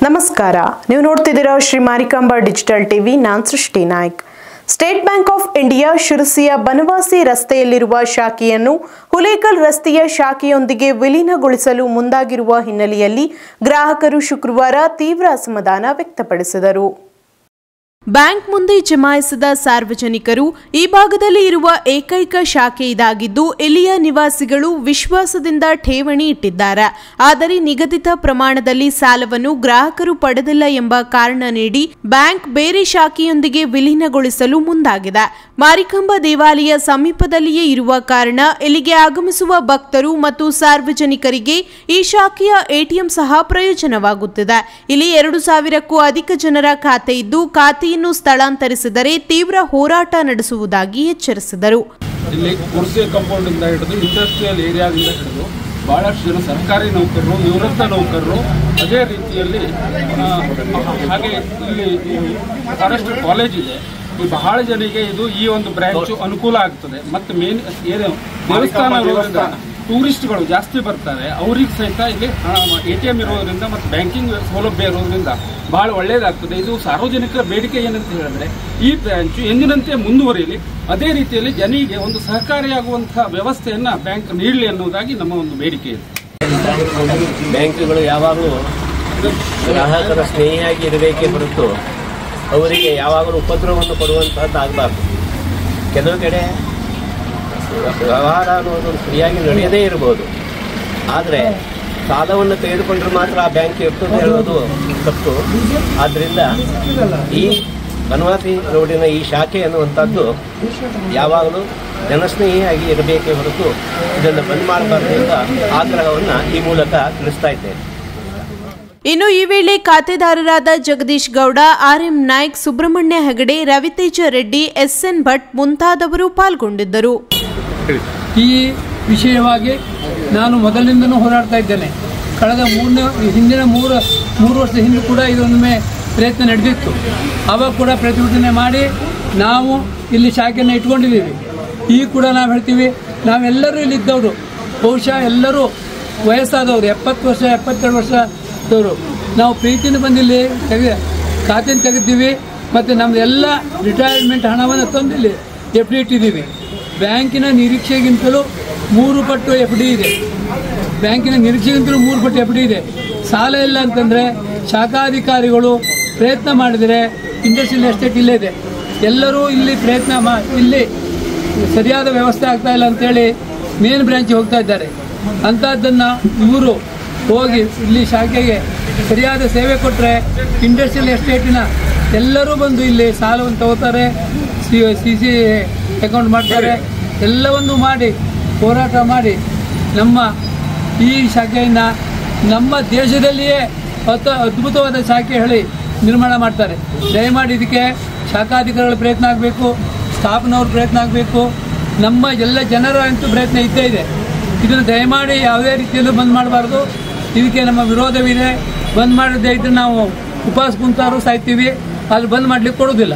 ನಮಸ್ಕಾರ, ನೀವು ನೋಡ್ತಿದ್ದೀರಾ ಶ್ರೀ ಮಾರಿಕಾಂಬಾ ಡಿಜಿಟಲ್ ಟಿವಿ. ನಾನು Srishti Naik. State Bank of India ಶಿರಸಿಯ ಬನವಾಸಿ ರಸ್ತೆಯಲ್ಲಿರುವ ಶಾಖೆಯನ್ನು ಹುಲೇಕಲ್ ರಸ್ತೆಯ ಶಾಖೆಯೊಂದಿಗೆ ವಿಲೀನಗೊಳಿಸಲು ಮುಂದಾಗಿರುವ ಹಿನ್ನೆಲೆಯಲ್ಲಿ ಗ್ರಾಹಕರು ಶುಕ್ರವಾರ ತೀವ್ರ ಅಸಮಾಧಾನ ವ್ಯಕ್ತಪಡಿಸಿದರು. ಬ್ಯಾಂಕ್ ಮುಂದೆ ಜಮಾಯಿಸಿದ ಸಾರ್ವಜನಿಕರು ಈ ಭಾಗದಲ್ಲಿ ಇರುವ ಏಕೈಕ ಶಾಖೆ ಇದಾಗಿದ್ದು ಇಲ್ಲಿಯ ನಿವಾಸಿಗಳು ವಿಶ್ವಾಸದಿಂದ ಠೇವಣಿ ಇಟ್ಟಿದ್ದಾರೆ. ಆದರೆ ನಿಗದಿತ ಪ್ರಮಾಣದಲ್ಲಿ ಸಾಲವನ್ನು ಗ್ರಾಹಕರು ಪಡೆದಿಲ್ಲ ಎಂಬ ಕಾರಣ ನೀಡಿ ಬ್ಯಾಂಕ್ ಬೇರೆ ಶಾಖೆಯೊಂದಿಗೆ ವಿಲೀನಗೊಳಿಸಲು ಮುಂದಾಗಿದೆ. ಮಾರಿಕಾಂಬಾ ದೇವಾಲಯ ಸಮೀಪದಲ್ಲಿಯೇ ಇರುವ ಕಾರಣ ಇಲ್ಲಿಗೆ ಆಗಮಿಸುವ ಭಕ್ತರು ಮತ್ತು ಸಾರ್ವಜನಿಕರಿಗೆ ಈ ಶಾಖೆಯ ಎಟಿಎಂ ಸಹ ಪ್ರಯೋಜನವಾಗುತ್ತಿದೆ. ಇಲ್ಲಿ 2,000ಕ್ಕೂ ಅಧಿಕ ಜನರ ಖಾತೆ ಇದ್ದು ಖಾತೆಯನ್ನು ಸ್ಥಳಾಂತರಿಸಿದರೆ ತೀವ್ರ ಹೋರಾಟ ನಡೆಸುವುದಾಗಿ ಎಚ್ಚರಿಸಿದರು. ಇಲ್ಲಿ ಕುರ್ಸಿ ಕಾಂಪೌಂಡ್ ಇಂದ ಹಿಡಿದು ಇಂಡಸ್ಟ್ರಿಯಲ್ ಏರಿಯಾದಿಂದ ಹಿಡಿದು ಬಹಳಷ್ಟು ಜನ ಸರ್ಕಾರಿ ನೌಕರರು, ನಿವೃತ್ತ ನೌಕರರು, ಅದೇ ರೀತಿಯಲ್ಲಿ ಹಾಗೆ ಇಲ್ಲಿ ಫಾರೆಸ್ಟ್ ಕಾಲೇಜ್ ಇದೆ. ಈ ಬಹಳ ಜನರಿಗೆ ಇದು ಈ ಒಂದು ಬ್ರಾಂಚ್ ಅನುಕೂಲ ಆಗ್ತದೆ. ಮತ್ತು ಮೇನ್ ಏನು ದೇವಸ್ಥಾನ ಇರೋದ್ರಿಂದ ಟೂರಿಸ್ಟ್ಗಳು ಜಾಸ್ತಿ ಬರ್ತಾರೆ. ಅವ್ರಿಗೆ ಸಹಿತ ಇಲ್ಲಿ ಎಟಿಎಂ ಇರೋದ್ರಿಂದ ಮತ್ತು ಬ್ಯಾಂಕಿಂಗ್ ಸೌಲಭ್ಯ ಇರೋದ್ರಿಂದ ಬಹಳ ಒಳ್ಳೆಯದಾಗ್ತದೆ. ಇದು ಸಾರ್ವಜನಿಕರ ಬೇಡಿಕೆ ಏನಂತ ಹೇಳಿದ್ರೆ ಈ ಬ್ರಾಂಚ್ ಎಂದಿನಂತೆ ಮುಂದುವರಿಯಲಿ, ಅದೇ ರೀತಿಯಲ್ಲಿ ಜನರಿಗೆ ಒಂದು ಸಹಕಾರಿಯಾಗುವಂತಹ ವ್ಯವಸ್ಥೆಯನ್ನ ಬ್ಯಾಂಕ್ ನೀಡಲಿ ಅನ್ನೋದಾಗಿ ನಮ್ಮ ಒಂದು ಬೇಡಿಕೆ ಇದೆ. ಬ್ಯಾಂಕ್ಗಳು ಯಾವಾಗಲೂ ಗ್ರಾಹಕರ ಸ್ನೇಹಿಯಾಗಿ ಇರಬೇಕೇ ಹೊರತು ಅವರಿಗೆ ಯಾವಾಗಲೂ ಉಪದ್ರವವನ್ನು ಕೊಡುವಂತಹದ್ದಾಗಬಾರ್ದು. ಕೆಲವು ಕಡೆ ವ್ಯವಹಾರ ಅನ್ನೋದು ಸರಿಯಾಗಿ ನಡೆಯದೇ ಇರಬಹುದು, ಆದರೆ ಸಾಲವನ್ನು ತೆಗೆದುಕೊಂಡ್ರೆ ಮಾತ್ರ ಆ ಬ್ಯಾಂಕ್ ಇರ್ತದೆ ಹೇಳೋದು ತಪ್ಪು. ಆದ್ದರಿಂದ ಈ ಬನವಾಸಿ ರೋಡಿನ ಈ ಶಾಖೆ ಅನ್ನುವಂಥದ್ದು ಯಾವಾಗಲೂ ಜನಸ್ನೇಹಿಯಾಗಿ ಇರಬೇಕೇ ಹೊರತು ಇದನ್ನು ಬಂದ್ ಮಾಡಬಾರ್ದು ಎಂಬ ಆಗ್ರಹವನ್ನು ಈ ಮೂಲಕ ತಿಳಿಸ್ತಾ ಇದ್ದೇನೆ. ಇನ್ನು ಈ ವೇಳೆ ಖಾತೆದಾರರಾದ ಜಗದೀಶ್ ಗೌಡ, ಆರ್ಎಂ ನಾಯ್ಕ್, ಸುಬ್ರಹ್ಮಣ್ಯ ಹೆಗಡೆ, ರವಿತೇಜ ರೆಡ್ಡಿ, ಎಸ್ಎನ್ ಭಟ್ ಮುಂತಾದವರು ಪಾಲ್ಗೊಂಡಿದ್ದರು. ಈ ವಿಷಯವಾಗಿ ನಾನು ಮೊದಲಿನಿಂದನೂ ಹೋರಾಡ್ತಾ ಇದ್ದೇನೆ. ಕಳೆದ ಹಿಂದಿನ ಮೂರು ವರ್ಷದ ಹಿಂದೆ ಕೂಡ ಇದೊಂದೊಮ್ಮೆ ಪ್ರಯತ್ನ ನಡೆದಿತ್ತು. ಆವಾಗ ಕೂಡ ಪ್ರತಿಭಟನೆ ಮಾಡಿ ನಾವು ಇಲ್ಲಿ ಶಾಖೆಯನ್ನು ಇಟ್ಕೊಂಡಿದ್ದೀವಿ. ಈಗ ಕೂಡ ನಾವು ಹೇಳ್ತೀವಿ, ನಾವೆಲ್ಲರೂ ಇಲ್ಲಿದ್ದವರು, ಬಹುಶಃ ಎಲ್ಲರೂ ವಯಸ್ಸಾದವರು, 70 ವರ್ಷ 72 ವರ್ಷದವರು. ನಾವು ಪ್ರೀತಿಯಿಂದ ಬಂದಿಲ್ಲಿ ಖಾತೆಯನ್ನು ತೆಗೆದಿದ್ದೀವಿ ಮತ್ತು ನಮ್ಮದು ಎಲ್ಲ ರಿಟೈರ್ಮೆಂಟ್ ಹಣವನ್ನು ತಂದಿಲ್ಲಿ ಎಫ್ ಡಿ ಇಟ್ಟಿದ್ದೀವಿ. ಬ್ಯಾಂಕಿನ ನಿರೀಕ್ಷೆಗಿಂತಲೂ 3 ಪಟ್ಟು ಎಫ್ ಡಿ ಇದೆ. ಬ್ಯಾಂಕಿನ ನಿರೀಕ್ಷೆಗಿಂತಲೂ 3 ಪಟ್ಟು ಎಫ್ ಡಿ ಇದೆ. ಸಾಲ ಇಲ್ಲ ಅಂತಂದರೆ ಶಾಖಾಧಿಕಾರಿಗಳು ಪ್ರಯತ್ನ ಮಾಡಿದರೆ ಇಂಡಸ್ಟ್ರಿಯಲ್ ಎಸ್ಟೇಟ್ ಇಲ್ಲೇ ಇದೆ. ಎಲ್ಲರೂ ಇಲ್ಲಿ ಇಲ್ಲಿ ಸರಿಯಾದ ವ್ಯವಸ್ಥೆ ಆಗ್ತಾ ಇಲ್ಲ ಅಂತೇಳಿ ಮೇನ್ ಬ್ರಾಂಚಿಗೆ ಹೋಗ್ತಾ ಇದ್ದಾರೆ. ಅಂಥದ್ದನ್ನು ಇವರು ಹೋಗಿ ಇಲ್ಲಿ ಶಾಖೆಗೆ ಸರಿಯಾದ ಸೇವೆ ಕೊಟ್ಟರೆ ಇಂಡಸ್ಟ್ರಿಯಲ್ ಎಸ್ಟೇಟಿನ ಎಲ್ಲರೂ ಬಂದು ಇಲ್ಲಿ ಸಾಲವನ್ನು ತಗೋತಾರೆ, ಸಿ ಅಕೌಂಟ್ ಮಾಡ್ತಾರೆ. ಎಲ್ಲವನ್ನು ಮಾಡಿ ಹೋರಾಟ ಮಾಡಿ ನಮ್ಮ ಈ ಶಾಖೆಯನ್ನು ನಮ್ಮ ದೇಶದಲ್ಲಿಯೇ ಅದ್ಭುತವಾದ ಶಾಖೆ ಹೇಳಿ ನಿರ್ಮಾಣ ಮಾಡ್ತಾರೆ. ದಯಮಾಡಿ ಇದಕ್ಕೆ ಶಾಖಾಧಿಕಾರಿಗಳ ಪ್ರಯತ್ನ ಆಗಬೇಕು, ಸ್ಟಾಫ್ನವ್ರ ಪ್ರಯತ್ನ ಆಗಬೇಕು, ನಮ್ಮ ಎಲ್ಲ ಜನರ ಅಂತೂ ಪ್ರಯತ್ನ ಇದ್ದೇ ಇದೆ. ಇದನ್ನು ದಯಮಾಡಿ ಯಾವುದೇ ರೀತಿಯಲ್ಲೂ ಬಂದ್ ಮಾಡಬಾರ್ದು. ಇದಕ್ಕೆ ನಮ್ಮ ವಿರೋಧವಿದೆ. ಬಂದ್ ಮಾಡದೇ ಇದ್ದರೆ ನಾವು ಉಪವಾಸ ಕುಂತಾರು ಸಾಯ್ತೀವಿ. ಅಲ್ಲಿ ಬಂದ್ ಮಾಡಲಿಕ್ಕೆ ಕೊಡೋದಿಲ್ಲ.